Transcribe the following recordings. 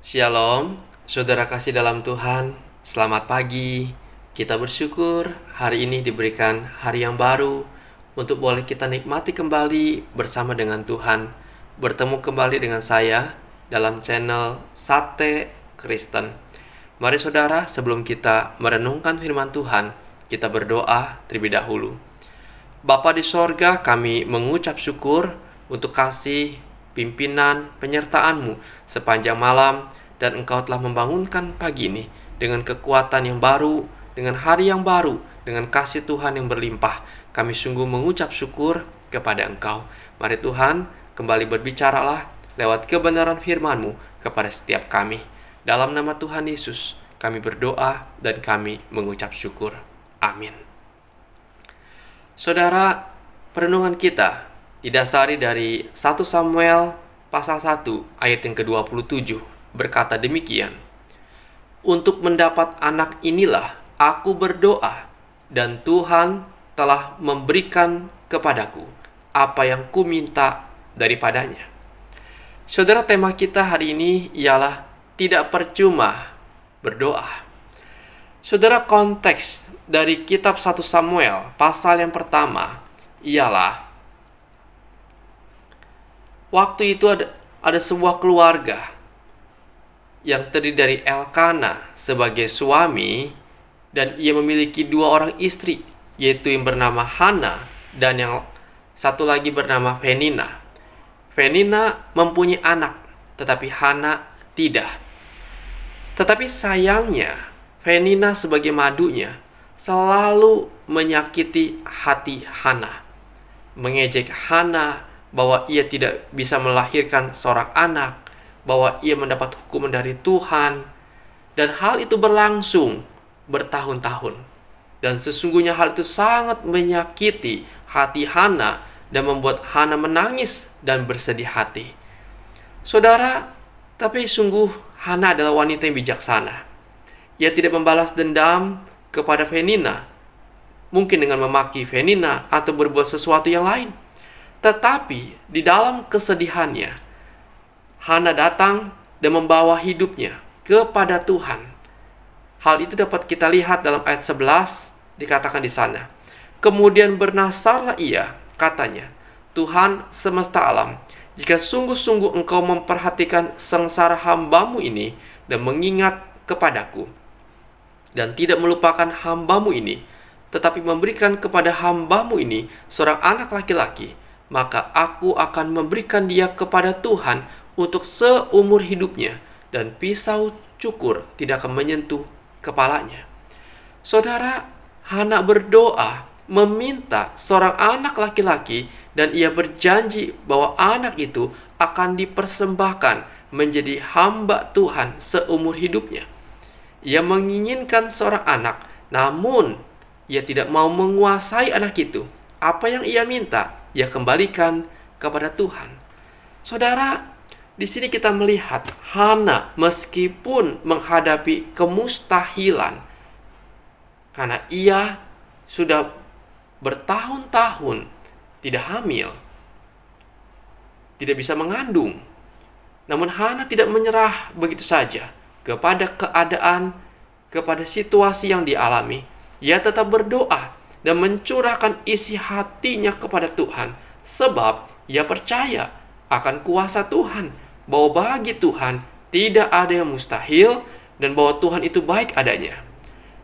Shalom, saudara kasih dalam Tuhan. Selamat pagi. Kita bersyukur hari ini diberikan hari yang baru untuk boleh kita nikmati kembali bersama dengan Tuhan. Bertemu kembali dengan saya dalam channel Sate Kristen. Mari saudara, sebelum kita merenungkan firman Tuhan, kita berdoa terlebih dahulu. Bapa di sorga, kami mengucap syukur untuk kasih, pimpinan, penyertaan-Mu sepanjang malam, dan Engkau telah membangunkan pagi ini dengan kekuatan yang baru, dengan hari yang baru, dengan kasih Tuhan yang berlimpah. Kami sungguh mengucap syukur kepada Engkau. Mari Tuhan, kembali berbicaralah lewat kebenaran firman-Mu kepada setiap kami. Dalam nama Tuhan Yesus, kami berdoa dan kami mengucap syukur. Amin. Saudara, perenungan kita didasari dari 1 Samuel pasal 1 ayat yang ke-27 berkata demikian. Untuk mendapat anak inilah aku berdoa, dan Tuhan telah memberikan kepadaku apa yang kuminta daripadanya. Saudara, tema kita hari ini ialah tidak percuma berdoa. Saudara, konteks dari kitab 1 Samuel pasal yang pertama ialah waktu itu ada sebuah keluarga yang terdiri dari Elkana sebagai suami, dan ia memiliki 2 orang istri, yaitu yang bernama Hana dan yang satu lagi bernama Penina. Penina mempunyai anak, tetapi Hana tidak. Tetapi sayangnya, Penina sebagai madunya selalu menyakiti hati Hana, mengejek Hana bahwa ia tidak bisa melahirkan seorang anak, bahwa ia mendapat hukuman dari Tuhan, dan hal itu berlangsung bertahun-tahun. Dan sesungguhnya hal itu sangat menyakiti hati Hana dan membuat Hana menangis dan bersedih hati. Saudara, tapi sungguh Hana adalah wanita yang bijaksana. Ia tidak membalas dendam kepada Penina, mungkin dengan memaki Penina atau berbuat sesuatu yang lain. Tetapi di dalam kesedihannya, Hana datang dan membawa hidupnya kepada Tuhan. Hal itu dapat kita lihat dalam ayat 11, dikatakan di sana. Kemudian bernasarlah ia, katanya, Tuhan semesta alam, jika sungguh-sungguh engkau memperhatikan sengsara hambamu ini dan mengingat kepadaku, dan tidak melupakan hambamu ini, tetapi memberikan kepada hambamu ini seorang anak laki-laki, maka aku akan memberikan dia kepada Tuhan untuk seumur hidupnya, dan pisau cukur tidak akan menyentuh kepalanya. Saudara, Hana berdoa meminta seorang anak laki-laki, dan ia berjanji bahwa anak itu akan dipersembahkan menjadi hamba Tuhan seumur hidupnya. Ia menginginkan seorang anak, namun ia tidak mau menguasai anak itu. Apa yang ia minta, ia kembalikan kepada Tuhan. Saudara, di sini kita melihat Hana meskipun menghadapi kemustahilan, karena ia sudah bertahun-tahun tidak hamil, tidak bisa mengandung. Namun Hana tidak menyerah begitu saja kepada keadaan, kepada situasi yang dialami. Ia tetap berdoa dan mencurahkan isi hatinya kepada Tuhan, sebab ia percaya akan kuasa Tuhan, bahwa bagi Tuhan tidak ada yang mustahil, dan bahwa Tuhan itu baik adanya.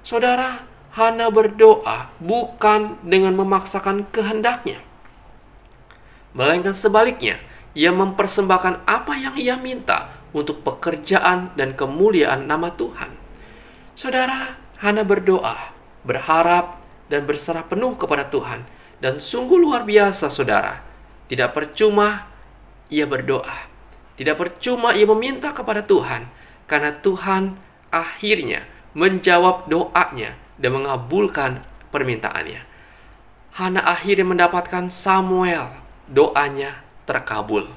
Saudara, Hana berdoa bukan dengan memaksakan kehendaknya, melainkan sebaliknya, ia mempersembahkan apa yang ia minta untuk pekerjaan dan kemuliaan nama Tuhan. Saudara, Hana berdoa, berharap, dan berserah penuh kepada Tuhan. Dan sungguh luar biasa, saudara. Tidak percuma ia berdoa, tidak percuma ia meminta kepada Tuhan, karena Tuhan akhirnya menjawab doanya dan mengabulkan permintaannya. Hana akhirnya mendapatkan Samuel, doanya terkabul.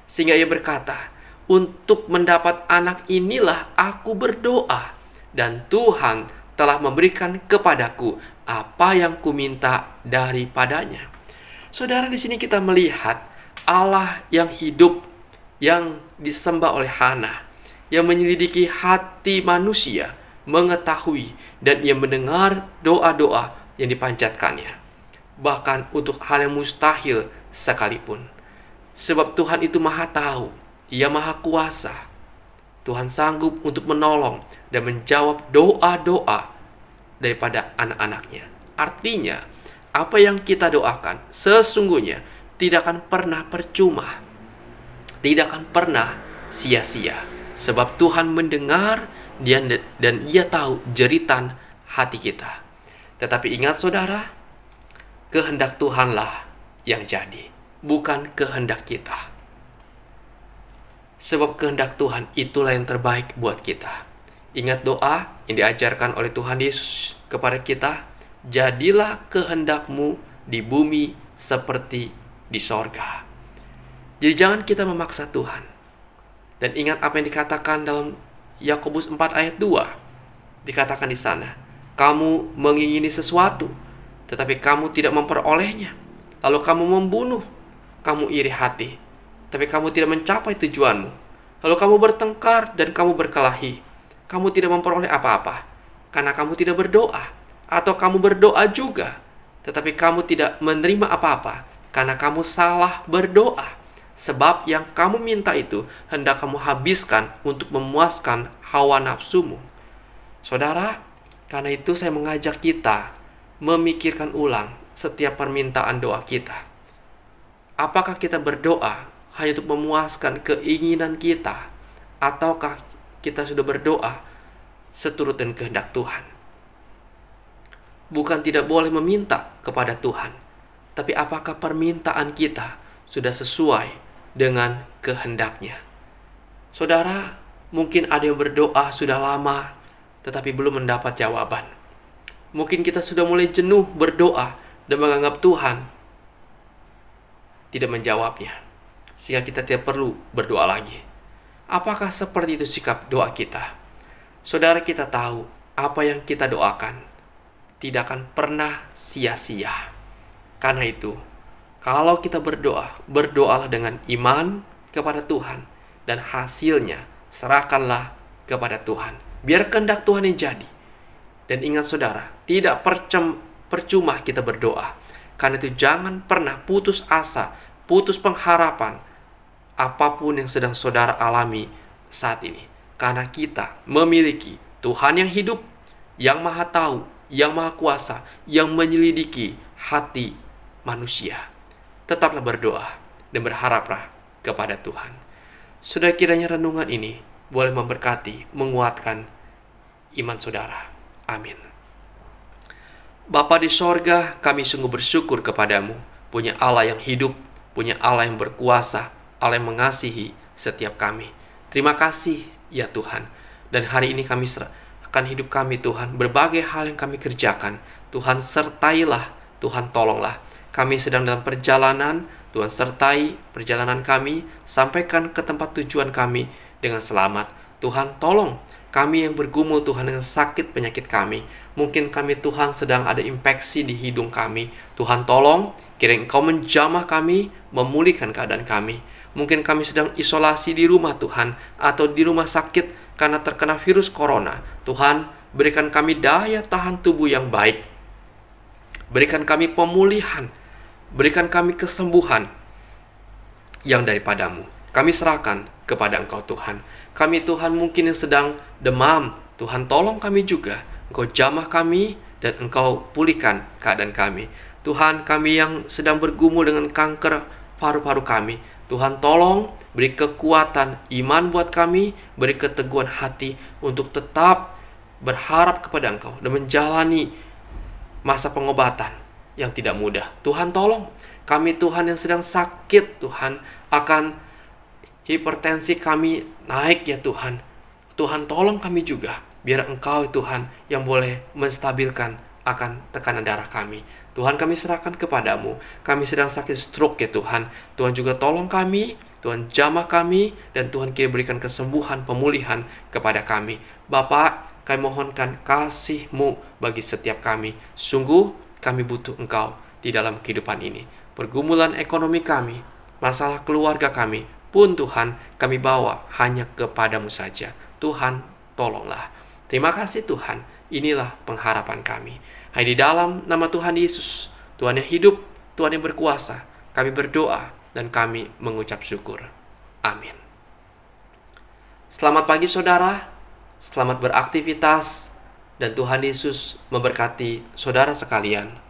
Sehingga ia berkata, untuk mendapat anak inilah aku berdoa, dan Tuhan telah memberikan kepadaku apa yang kuminta daripadanya. Saudara, di sini kita melihat Allah yang hidup, yang disembah oleh Hana. yang menyelidiki hati manusia, mengetahui dan ia mendengar doa-doa yang dipanjatkannya, bahkan untuk hal yang mustahil sekalipun. Sebab Tuhan itu Maha Tahu, Ia Maha Kuasa. Tuhan sanggup untuk menolong dan menjawab doa-doa daripada anak-anaknya. Artinya, apa yang kita doakan sesungguhnya tidak akan pernah percuma, tidak akan pernah sia-sia. Sebab Tuhan mendengar dan Ia tahu jeritan hati kita. Tetapi ingat saudara, kehendak Tuhanlah yang jadi, bukan kehendak kita. Sebab kehendak Tuhan itulah yang terbaik buat kita. Ingat doa yang diajarkan oleh Tuhan Yesus kepada kita, jadilah kehendak-Mu di bumi seperti di sorga. Jadi jangan kita memaksa Tuhan. Dan ingat apa yang dikatakan dalam Yakobus 4 ayat 2. Dikatakan di sana, kamu mengingini sesuatu, tetapi kamu tidak memperolehnya. Lalu kamu membunuh, kamu iri hati, tapi kamu tidak mencapai tujuanmu. Lalu kamu bertengkar dan kamu berkelahi, kamu tidak memperoleh apa-apa, karena kamu tidak berdoa. Atau kamu berdoa juga, tetapi kamu tidak menerima apa-apa, karena kamu salah berdoa. Sebab yang kamu minta itu hendak kamu habiskan untuk memuaskan hawa nafsumu. Saudara, karena itu saya mengajak kita memikirkan ulang setiap permintaan doa kita. Apakah kita berdoa hanya untuk memuaskan keinginan kita, ataukah kita sudah berdoa seturut dengan kehendak Tuhan? Bukan tidak boleh meminta kepada Tuhan, tapi apakah permintaan kita sudah sesuai dengan kehendaknya? Saudara, mungkin ada yang berdoa sudah lama tetapi belum mendapat jawaban. Mungkin kita sudah mulai jenuh berdoa dan menganggap Tuhan tidak menjawabnya, sehingga kita tidak perlu berdoa lagi. Apakah seperti itu sikap doa kita? Saudara, kita tahu apa yang kita doakan tidak akan pernah sia-sia. Karena itu, kalau kita berdoa, berdoalah dengan iman kepada Tuhan, dan hasilnya serahkanlah kepada Tuhan. Biar kehendak Tuhan yang jadi. Dan ingat saudara, tidak percuma kita berdoa. Karena itu jangan pernah putus asa, putus pengharapan apapun yang sedang saudara alami saat ini. Karena kita memiliki Tuhan yang hidup, yang Maha Tahu, yang Maha Kuasa, yang menyelidiki hati manusia. Tetaplah berdoa dan berharaplah kepada Tuhan. Sudah, kiranya renungan ini boleh memberkati, menguatkan iman saudara. Amin. Bapa di sorga, kami sungguh bersyukur kepadamu, punya Allah yang hidup, punya Allah yang berkuasa, Allah yang mengasihi setiap kami. Terima kasih ya Tuhan. Dan hari ini kami serahkan hidup kami Tuhan, berbagai hal yang kami kerjakan. Tuhan sertailah, Tuhan tolonglah. Kami sedang dalam perjalanan, Tuhan sertai perjalanan kami, sampaikan ke tempat tujuan kami dengan selamat. Tuhan tolong kami yang bergumul Tuhan dengan sakit penyakit kami. Mungkin kami Tuhan sedang ada infeksi di hidung kami. Tuhan tolong, kiranya Engkau menjamah kami, memulihkan keadaan kami. Mungkin kami sedang isolasi di rumah Tuhan, atau di rumah sakit karena terkena virus corona. Tuhan, berikan kami daya tahan tubuh yang baik. Berikan kami pemulihan, berikan kami kesembuhan yang daripadamu. Kami serahkan kepada Engkau Tuhan. Kami Tuhan mungkin yang sedang demam, Tuhan tolong kami juga. Engkau jamah kami dan Engkau pulihkan keadaan kami. Tuhan, kami yang sedang bergumul dengan kanker paru-paru kami, Tuhan tolong beri kekuatan iman buat kami, beri keteguhan hati untuk tetap berharap kepada Engkau dan menjalani masa pengobatan yang tidak mudah. Tuhan tolong kami Tuhan yang sedang sakit, Tuhan akan hipertensi kami naik ya Tuhan. Tuhan tolong kami juga, biar Engkau Tuhan yang boleh menstabilkan akan tekanan darah kami. Tuhan, kami serahkan kepadamu. Kami sedang sakit stroke ya Tuhan. Tuhan juga tolong kami, Tuhan jamah kami, dan Tuhan kira berikan kesembuhan, pemulihan kepada kami. Bapa, kami mohonkan kasih-Mu bagi setiap kami. Sungguh kami butuh Engkau di dalam kehidupan ini. Pergumulan ekonomi kami, masalah keluarga kami, pun Tuhan kami bawa hanya kepadamu saja. Tuhan, tolonglah. Terima kasih Tuhan, inilah pengharapan kami. Hanya di dalam nama Tuhan Yesus, Tuhan yang hidup, Tuhan yang berkuasa, kami berdoa dan kami mengucap syukur. Amin. Selamat pagi saudara, selamat beraktivitas, dan Tuhan Yesus memberkati saudara sekalian.